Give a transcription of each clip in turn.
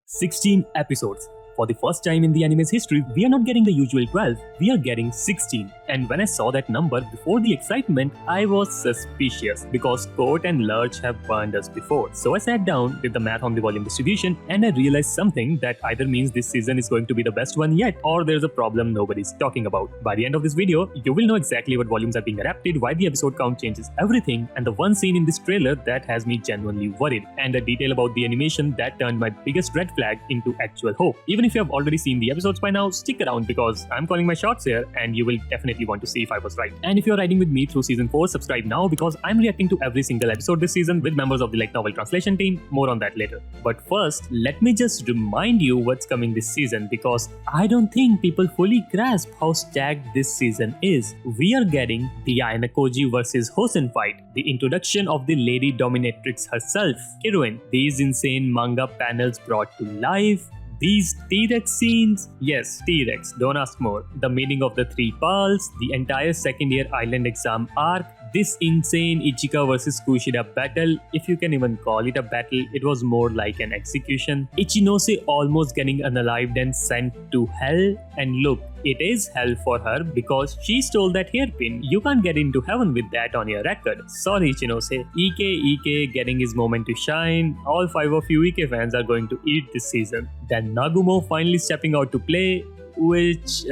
16 episodes. For the first time in the anime's history, we are not getting the usual 12, we are getting 16. And when I saw that number before the excitement, I was suspicious because Court and Lurch have burned us before. So I sat down, did the math on the volume distribution, and I realized something that either means this season is going to be the best one yet, or there's a problem nobody's talking about. By the end of this video, you will know exactly what volumes are being adapted, why the episode count changes everything, and the one scene in this trailer that has me genuinely worried, and a detail about the animation that turned my biggest red flag into actual hope. Even if you have already seen the episodes by now, stick around because I'm calling my shots here and you will definitely want to see if I was right. And if you're riding with me through season 4, subscribe now because I'm reacting to every single episode this season with members of the Light Novel translation team. More on that later. But first, let me just remind you what's coming this season because I don't think people fully grasp how stacked this season is. We are getting the Ayano versus Hosen fight, the introduction of the Lady Dominatrix herself, Kiruin, these insane manga panels brought to life, these T-Rex scenes? Yes, T-Rex, don't ask more. The meaning of the 3 pearls, the entire second year island exam arc, this insane Ichika versus Kushida battle, if you can even call it a battle, it was more like an execution. Ichinose almost getting unalived and sent to hell, and look, it is hell for her because she stole that hairpin. You can't get into heaven with that on your record. Sorry Ichinose. Ike getting his moment to shine. All 5 of you Ike fans are going to eat this season. Then Nagumo finally stepping out to play, which,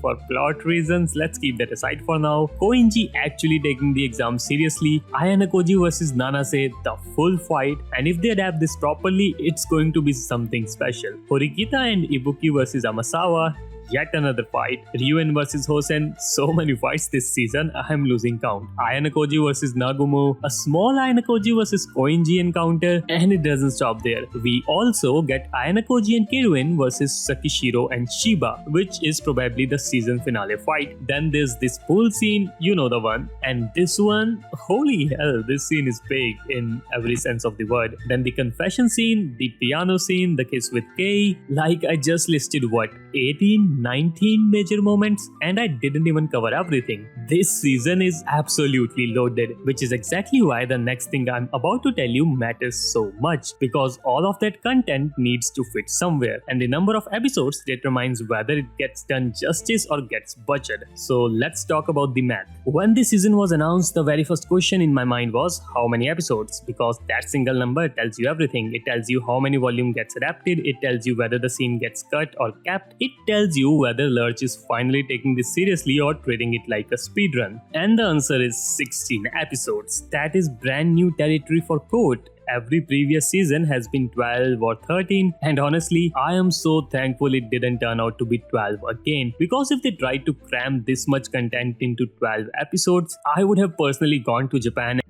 for plot reasons, let's keep that aside for now. Koinji actually taking the exam seriously. Ayano versus Nanase, the full fight, and if they adapt this properly, it's going to be something special. Horikita and Ibuki versus Amasawa, yet another fight. Ryuen versus Hosen, so many fights this season, I'm losing count. Ayano versus Nagumo, a small Ayano versus Koinji encounter, and it doesn't stop there. We also get Ayano and Kiruin versus Sakishiro and Shiba, which is probably the season finale fight. Then there's this pool scene, you know the one, and this one, holy hell, this scene is big in every sense of the word. Then the confession scene, the piano scene, the kiss with Kei, like I just listed what, 19 major moments, and I didn't even cover everything. This season is absolutely loaded, which is exactly why the next thing I'm about to tell you matters so much, because all of that content needs to fit somewhere, and the number of episodes determines whether it gets done justice or gets butchered. So let's talk about the math. When this season was announced, the very first question in my mind was how many episodes, because that single number tells you everything. It tells you how many volume gets adapted, it tells you whether the scene gets cut or capped, it tells you whether Lurch is finally taking this seriously or treating it like a speedrun. And the answer is 16 episodes. That is brand new territory for Court. Every previous season has been 12 or 13, and honestly, I am so thankful it didn't turn out to be 12 again, because if they tried to cram this much content into 12 episodes, I would have personally gone to Japan.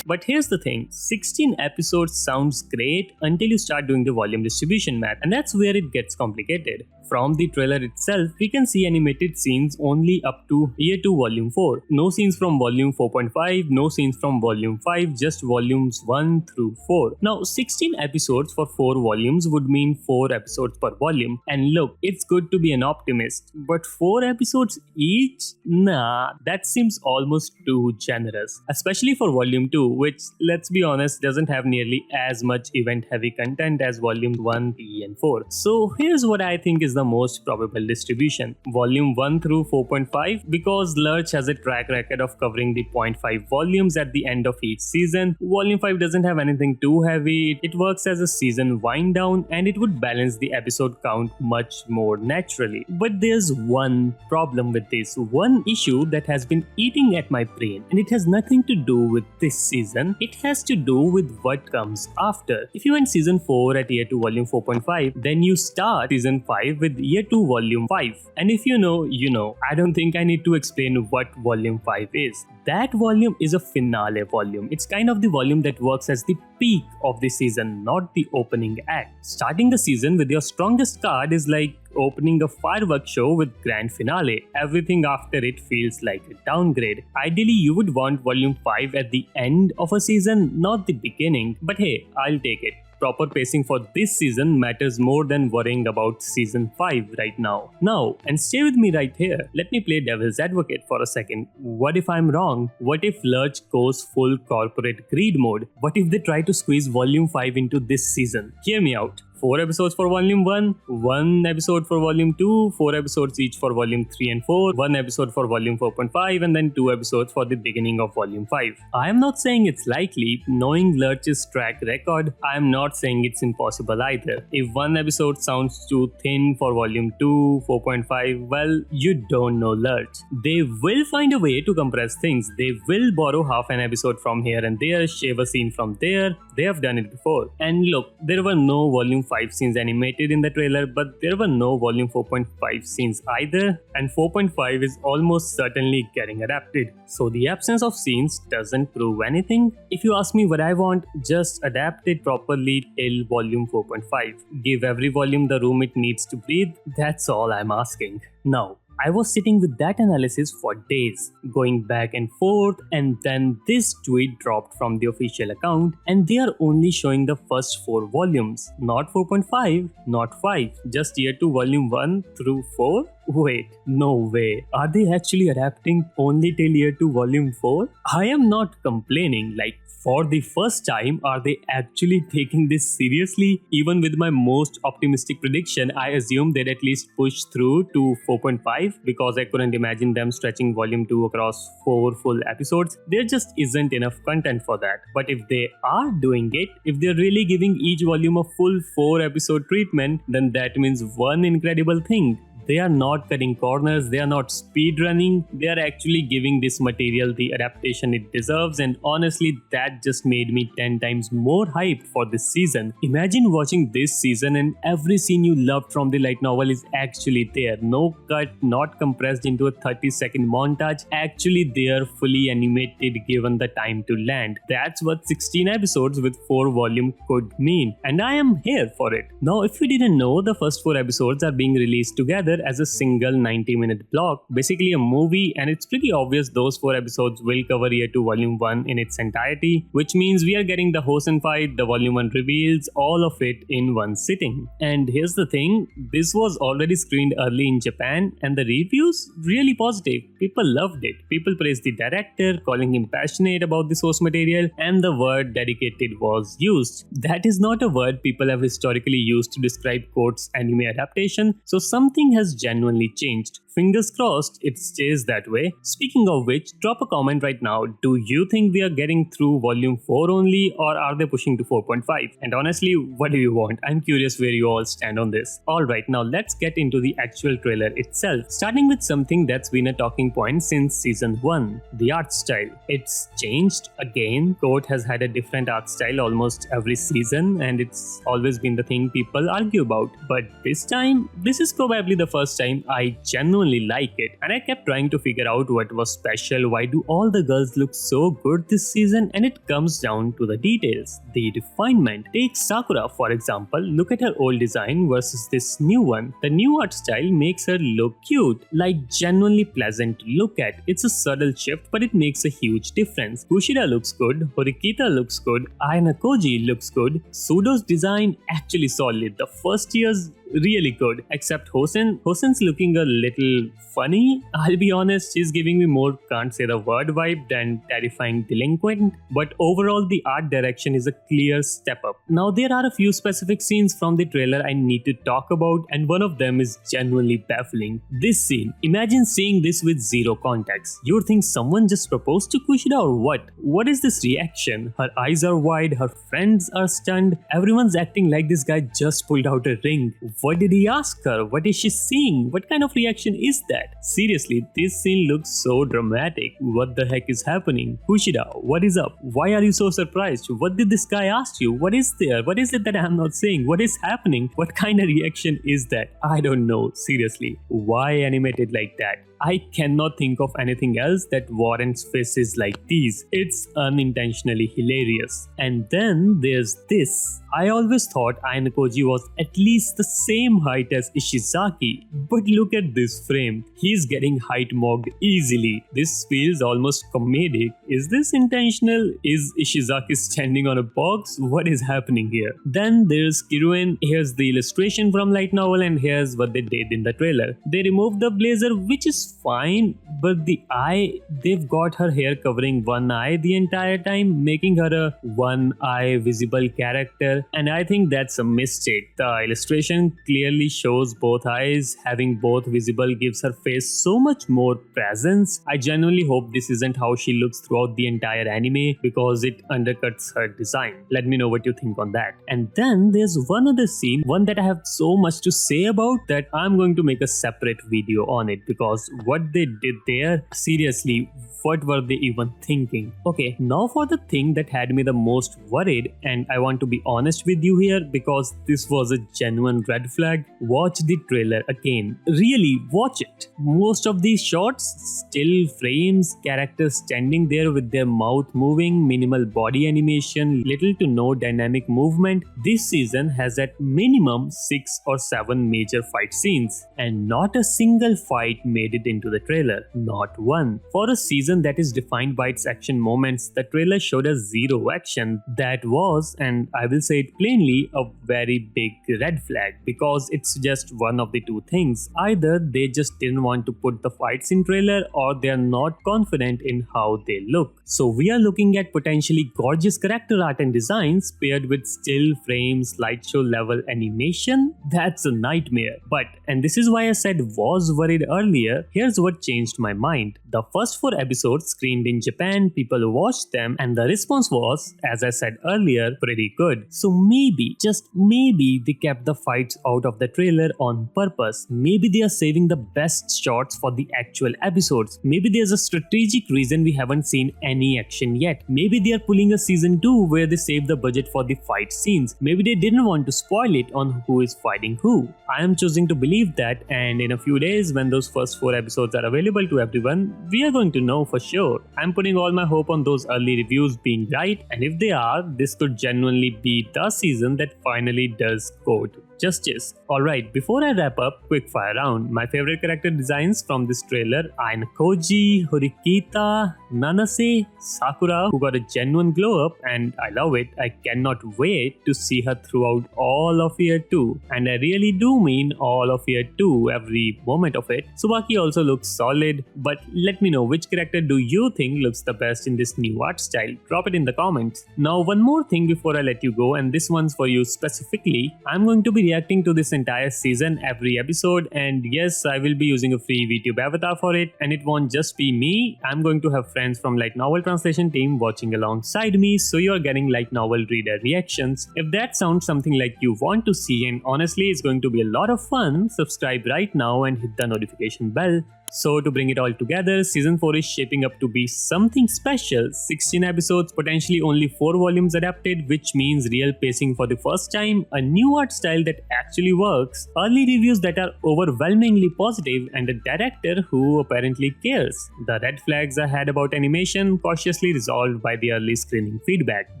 But here's the thing, 16 episodes sounds great until you start doing the volume distribution math, and that's where it gets complicated. From the trailer itself, we can see animated scenes only up to Year 2 Volume 4. No scenes from Volume 4.5, no scenes from Volume 5, just Volumes 1 through 4. Now, 16 episodes for 4 volumes would mean 4 episodes per volume. And look, it's good to be an optimist, but 4 episodes each? Nah, that seems almost too generous. Especially for Volume 2, which, let's be honest, doesn't have nearly as much event-heavy content as Volume 1, 3 and 4. So here's what I think is the most probable distribution. Volume 1 through 4.5, because Lurch has a track record of covering the 0.5 volumes at the end of each season. Volume 5 doesn't have anything too heavy, it works as a season wind down and it would balance the episode count much more naturally. But there's one problem with this, one issue that has been eating at my brain, and it has nothing to do with this season, it has to do with what comes after. If you end season 4 at Year 2 Volume 4.5, then you start season 5 with Year 2 Volume 5. And if you know, you know. I don't think I need to explain what Volume 5 is. That volume is a finale volume. It's kind of the volume that works as the peak of the season, not the opening act. Starting the season with your strongest card is like opening a fireworks show with grand finale. Everything after it feels like a downgrade. Ideally, you would want Volume 5 at the end of a season, not the beginning. But hey, I'll take it. Proper pacing for this season matters more than worrying about season 5 right now. Now, and stay with me right here, let me play devil's advocate for a second. What if I'm wrong? What if Lurch goes full corporate greed mode? What if they try to squeeze Volume 5 into this season? Hear me out. 4 episodes for volume 1, 1 episode for volume 2, 4 episodes each for volume 3 and 4, 1 episode for volume 4.5, and then 2 episodes for the beginning of volume 5. I am not saying it's likely. Knowing Lurch's track record, I am not saying it's impossible either. If one episode sounds too thin for volume 2, 4.5, well, you don't know Lurch. They will find a way to compress things. They will borrow half an episode from here and there, shave a scene from there. They have done it before. And look, there were no volume 5 scenes animated in the trailer, but there were no volume 4.5 scenes either, and 4.5 is almost certainly getting adapted. So the absence of scenes doesn't prove anything. If you ask me what I want, just adapt it properly till volume 4.5. Give every volume the room it needs to breathe. That's all I'm asking. Now, I was sitting with that analysis for days, going back and forth, and then this tweet dropped from the official account, and they are only showing the first 4 volumes, not 4.5, not 5, just year 2 volume 1 through 4. Wait, no way. Are they actually adapting only till year 2 volume 4? I am not complaining, like, for the first time, are they actually taking this seriously? Even with my most optimistic prediction, I assumed they'd at least push through to 4.5 because I couldn't imagine them stretching volume 2 across 4 full episodes. There just isn't enough content for that. But if they are doing it, if they're really giving each volume a full 4 episode treatment, then that means one incredible thing. They are not cutting corners, they are not speed running, they are actually giving this material the adaptation it deserves, and honestly that just made me 10 times more hyped for this season. Imagine watching this season and every scene you loved from the light novel is actually there. No cut, not compressed into a 30-second montage, actually there, fully animated given the time to land. That's what 16 episodes with 4 volumes could mean, and I am here for it. Now if you didn't know, the first 4 episodes are being released together as a single 90-minute block, basically a movie, and it's pretty obvious those 4 episodes will cover year 2 volume 1 in its entirety, which means we are getting the Hosen fight, the volume 1 reveals, all of it in one sitting. And here's the thing, this was already screened early in Japan and the reviews really positive. People loved it. People praised the director, calling him passionate about the source material, and the word dedicated was used. That is not a word people have historically used to describe Court's anime adaptation, so something has genuinely changed. Fingers crossed it stays that way. Speaking of which, drop a comment right now. Do you think we are getting through volume 4 only, or are they pushing to 4.5? And honestly, what do you want? I'm curious where you all stand on this. Alright, now let's get into the actual trailer itself. Starting with something that's been a talking point since season 1, the art style. It's changed again. Court has had a different art style almost every season, and it's always been the thing people argue about. But this time, this is probably the first time I genuinely like it, and I kept trying to figure out what was special. Why do all the girls look so good this season? And it comes down to the details, the refinement. Take Sakura for example. Look at her old design versus this new one. The new art style makes her look cute, like genuinely pleasant to look at. It's a subtle shift, but it makes a huge difference. Kushida looks good, Horikita looks good, Ayana Koji looks good. Sudo's design actually solid. The first year's really good, except Hosen's looking a little funny. I'll be honest, she's giving me more can't say the word vibe than terrifying delinquent, but overall the art direction is a clear step up. Now there are a few specific scenes from the trailer I need to talk about, and one of them is genuinely baffling. This scene, imagine seeing this with zero context. You'd think someone just proposed to Kushida or what? What is this reaction? Her eyes are wide, her friends are stunned, everyone's acting like this guy just pulled out a ring. What did he ask her? What is she seeing? What kind of reaction is that? Seriously, this scene looks so dramatic. What the heck is happening? Kushida, what is up? Why are you so surprised? What did this guy ask you? What is there? What is it that I am not saying? What is happening? What kind of reaction is that? I don't know, seriously. Why animated like that? I cannot think of anything else that warrants faces like these. It's unintentionally hilarious. And then there's this. I always thought Ayano Koji was at least the same height as Ishizaki, but look at this frame. He's getting height mocked easily. This feels almost comedic. Is this intentional? Is Ishizaki standing on a box? What is happening here? Then there's Kiruen. Here's the illustration from light novel, and here's what they did in the trailer. They removed the blazer, which is fine, but the eye, they've got her hair covering one eye the entire time, making her a one eye visible character, and I think that's a mistake. The illustration clearly shows both eyes. Having both visible gives her face so much more presence. I genuinely hope this isn't how she looks throughout the entire anime because it undercuts her design. Let me know what you think on that. And then there's one other scene, one that I have so much to say about that I'm going to make a separate video on it, because what they did there, seriously, what were they even thinking? Okay, now for the thing that had me the most worried, and I want to be honest with you here because this was a genuine red flag. Watch the trailer again. Really, watch it. Most of these shots, still frames, characters standing there with their mouth moving, minimal body animation, little to no dynamic movement. This season has at minimum 6 or 7 major fight scenes, and not a single fight made it into the trailer. Not one. For a season that is defined by its action moments, the trailer showed us zero action. That was, and I will say it plainly, a very big red flag, because it's just one of the two things. Either they just didn't want to put the fights in trailer, or they are not confident in how they look. So we are looking at potentially gorgeous character art and designs paired with still frames, slideshow level animation. That's a nightmare. But, and this is why I said was worried earlier, here's what changed my mind. The first 4 episodes screened in Japan, people watched them, and the response was, as I said earlier, pretty good. So maybe, just maybe, they kept the fights out of the trailer on purpose. Maybe they are saving the best shots for the actual episodes. Maybe there's a strategic reason we haven't seen any action yet. Maybe they are pulling a season 2 where they save the budget for the fight scenes. Maybe they didn't want to spoil it on who is fighting who. I am choosing to believe that, and in a few days when those first 4 episodes are available to everyone, we are going to know for sure. I'm putting all my hope on those early reviews being right, and if they are, this could genuinely be the season that finally does Code justice. Alright, before I wrap up, quick fire round. My favorite character designs from this trailer: Aina Koji, Horikita, Nanase, Sakura, who got a genuine glow up, and I love it. I cannot wait to see her throughout all of year 2. And I really do mean all of year 2, every moment of it. Tsubaki also looks solid, but let me know which character do you think looks the best in this new art style. Drop it in the comments. Now one more thing before I let you go, and this one's for you specifically. I'm going to be reacting to this entire season every episode, and yes, I will be using a free VTube avatar for it, and it won't just be me. I'm going to have friends from Light Novel Translation team watching alongside me, so you are getting Light Novel reader reactions. If that sounds something like you want to see, and honestly it's going to be a lot of fun, subscribe right now and hit the notification bell. So to bring it all together, season 4 is shaping up to be something special. 16 episodes, potentially only 4 volumes adapted, which means real pacing for the first time, a new art style that actually works, early reviews that are overwhelmingly positive, and a director who apparently cares. The red flags I had about animation cautiously resolved by the early screening feedback.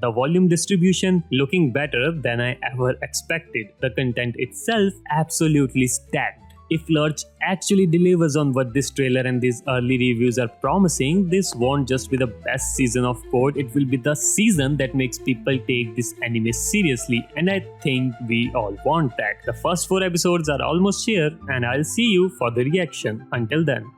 The volume distribution looking better than I ever expected. The content itself absolutely stacked. If Lurch actually delivers on what this trailer and these early reviews are promising, this won't just be the best season of Code, it will be the season that makes people take this anime seriously, and I think we all want that. The first 4 episodes are almost here, and I'll see you for the reaction. Until then.